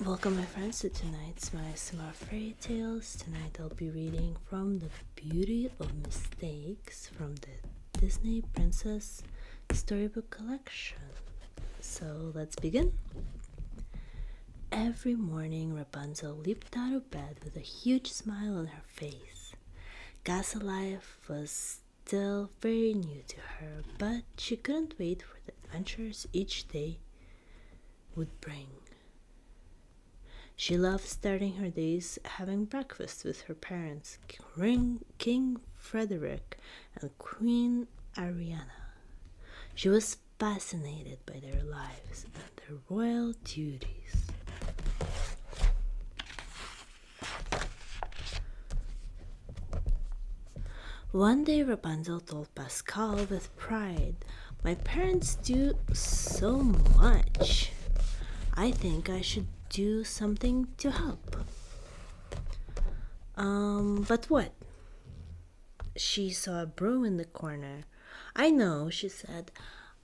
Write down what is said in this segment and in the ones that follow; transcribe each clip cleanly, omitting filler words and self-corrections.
Welcome, my friends, to tonight's My Smart Fairy Tales. Tonight I'll be reading from The Beauty of Mistakes from the Disney Princess Storybook Collection. So let's begin. Every morning, Rapunzel leaped out of bed with a huge smile on her face. Castle life was still very new to her, but she couldn't wait for the adventures each day would bring. She loved starting her days having breakfast with her parents, King Frederick and Queen Ariana. She was fascinated by their lives and their royal duties. One day Rapunzel told Pascal with pride, "My parents do so much. I think I should do something to help." But what? She saw a broom in the corner. "I know," she said.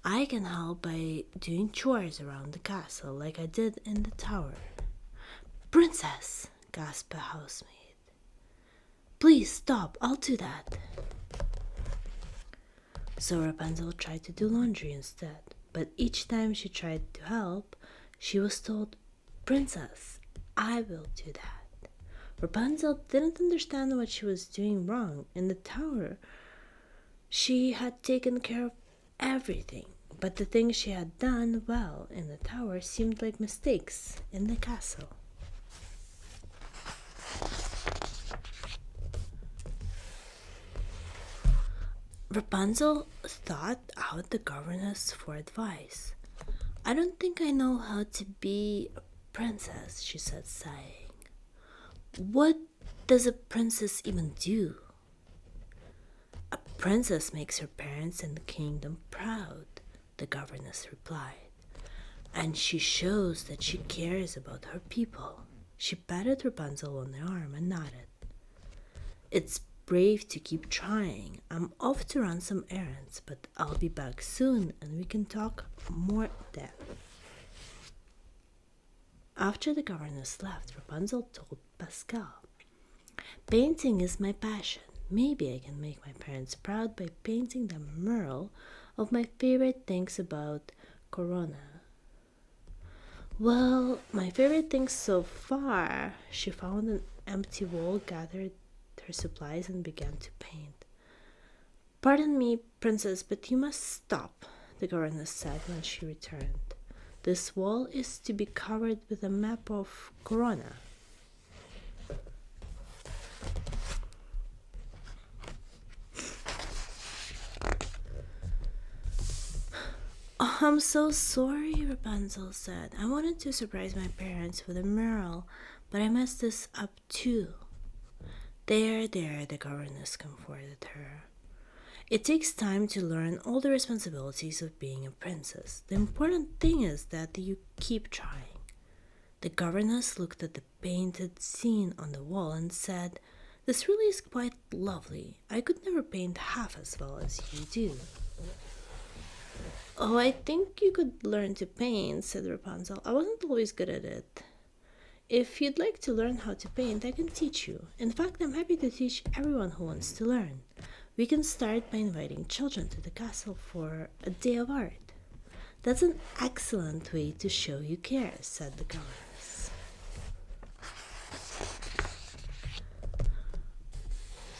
"I can help by doing chores around the castle like I did in the tower." "Princess!" gasped a housemaid. "Please stop, I'll do that." So Rapunzel tried to do laundry instead, but each time she tried to help, she was told, "Princess, I will do that." Rapunzel didn't understand what she was doing wrong. In the tower, she had taken care of everything, but the things she had done well in the tower seemed like mistakes in the castle. Rapunzel sought out the governess for advice. "I don't think I know how to be a princess," she said, sighing. "What does a princess even do?" "A princess makes her parents and the kingdom proud," the governess replied. "And she shows that she cares about her people." She patted Rapunzel on the arm and nodded. "It's brave to keep trying. I'm off to run some errands, but I'll be back soon and we can talk more then." After the governess left, Rapunzel told Pascal, "Painting is my passion. Maybe I can make my parents proud by painting the mural of my favorite things about Corona." "Well, my favorite things so far." She found an empty wall, gathered her supplies, and began to paint. "Pardon me, princess, but you must stop," the governess said when she returned. "This wall is to be covered with a map of Corona." "Oh, I'm so sorry," Rapunzel said. "I wanted to surprise my parents with a mural, but I messed this up too." There, the governess comforted her. "It takes time to learn all the responsibilities of being a princess. The important thing is that you keep trying." The governess looked at the painted scene on the wall and said, "This really is quite lovely. I could never paint half as well as you do." "Oh, I think you could learn to paint," said Rapunzel. "I wasn't always good at it. If you'd like to learn how to paint, I can teach you. In fact, I'm happy to teach everyone who wants to learn. We can start by inviting children to the castle for a day of art." "That's an excellent way to show you care," said the governess.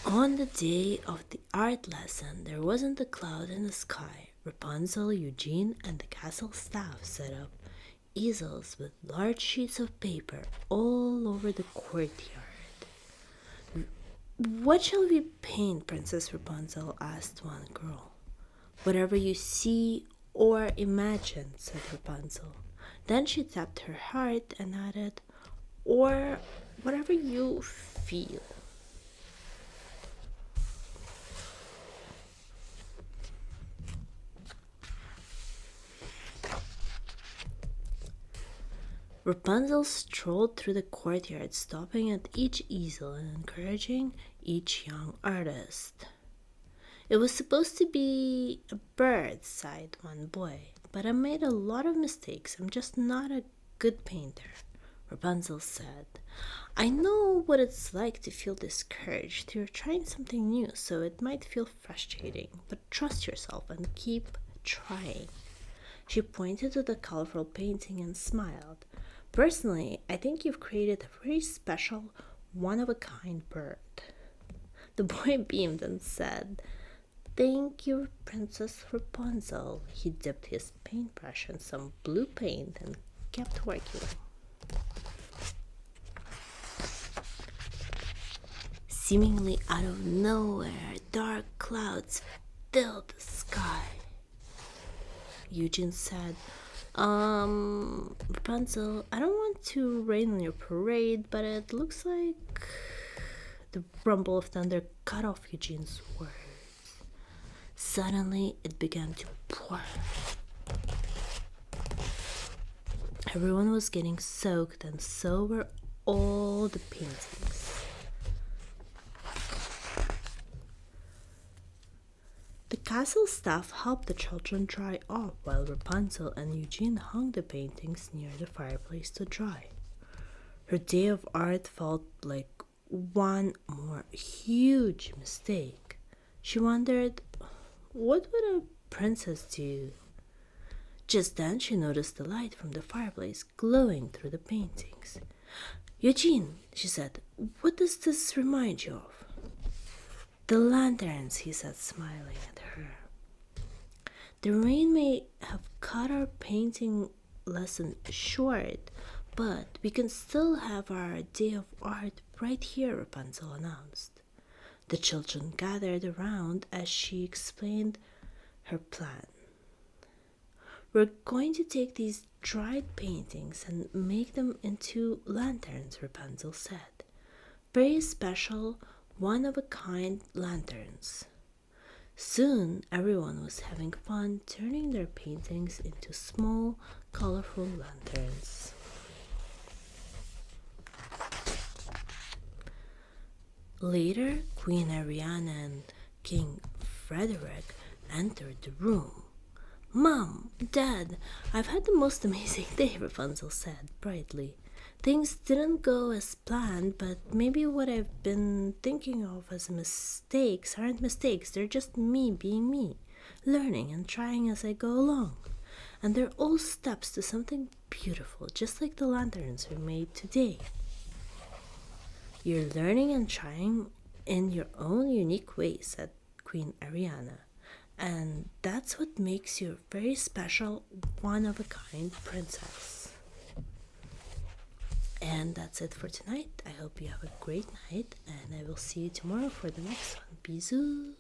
On the day of the art lesson, there wasn't a cloud in the sky. Rapunzel, Eugene, and the castle staff set up easels with large sheets of paper all over the courtyard. "What shall we paint, Princess Rapunzel?" asked one girl. "Whatever you see or imagine," said Rapunzel. Then she tapped her heart and added, "Or whatever you feel." Rapunzel strolled through the courtyard, stopping at each easel and encouraging each young artist. "It was supposed to be a bird," sighed one boy, "but I made a lot of mistakes. I'm just not a good painter." Rapunzel said. I know what it's like to feel discouraged. You're trying something new, so it might feel frustrating, but trust yourself and keep trying. She pointed to the colorful painting and smiled. Personally, I think you've created a very special, one of a kind bird. The boy beamed and said, Thank you, Princess Rapunzel. He dipped his paintbrush in some blue paint and kept working. Seemingly out of nowhere, dark clouds filled the sky. Eugene said, Rapunzel, I don't want to rain on your parade, but it looks like the rumble of thunder cut off Eugene's words. Suddenly, it began to pour. Everyone was getting soaked, and so were all the paintings. The castle staff helped the children dry off while Rapunzel and Eugene hung the paintings near the fireplace to dry. Her day of art felt like one more huge mistake. She wondered, what would a princess do? Just then she noticed the light from the fireplace glowing through the paintings. Eugene, she said, what does this remind you of? The lanterns, he said, smiling at her. The rain may have cut our painting lesson short, but we can still have our day of art right here, Rapunzel announced. The children gathered around as she explained her plan. We're going to take these dried paintings and make them into lanterns, Rapunzel said. Very special, one-of-a-kind lanterns. Soon everyone was having fun turning their paintings into small, colorful lanterns. Later, Queen Ariana and King Frederick entered the room. Mom, Dad, I've had the most amazing day, Rapunzel said brightly. Things didn't go as planned, but maybe what I've been thinking of as mistakes aren't mistakes. They're just me being me, learning and trying as I go along. And they're all steps to something beautiful, just like the lanterns we made today. You're learning and trying in your own unique way, said Queen Ariana. And that's what makes you a very special, one-of-a-kind princess. And that's it for tonight. I hope you have a great night, and I will see you tomorrow for the next one. Bisous!